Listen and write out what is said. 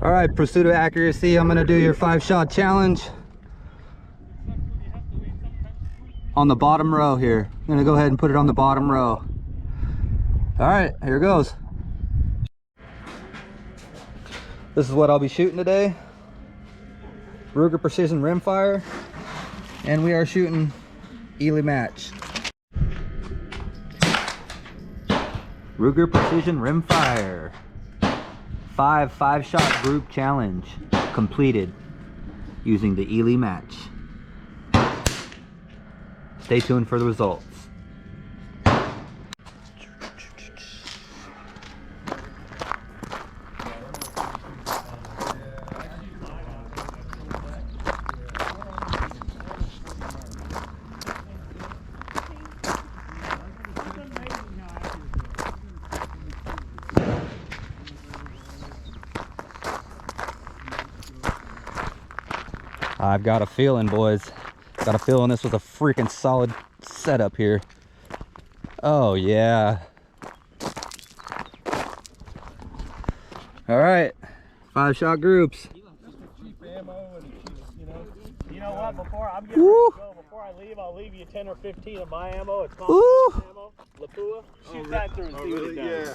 All right, pursuit of accuracy. I'm gonna do your 5-shot challenge on the bottom row here. I'm gonna go ahead and put it on the bottom row. All right, here goes. This is what I'll be shooting today. Ruger Precision Rimfire, and we are shooting Ely match. Ruger Precision Rimfire. 5-shot group challenge completed using the Ely match. Stay tuned for the results. I've got a feeling, boys. Got a feeling this was a freaking solid setup here. Oh yeah. All right, 5-shot groups. You know what? Before I'm getting ready to go, before I leave, I'll leave you 10 or 15 of my ammo. It's called ammo. Lapua. Shoot that through and see what it does. Yeah.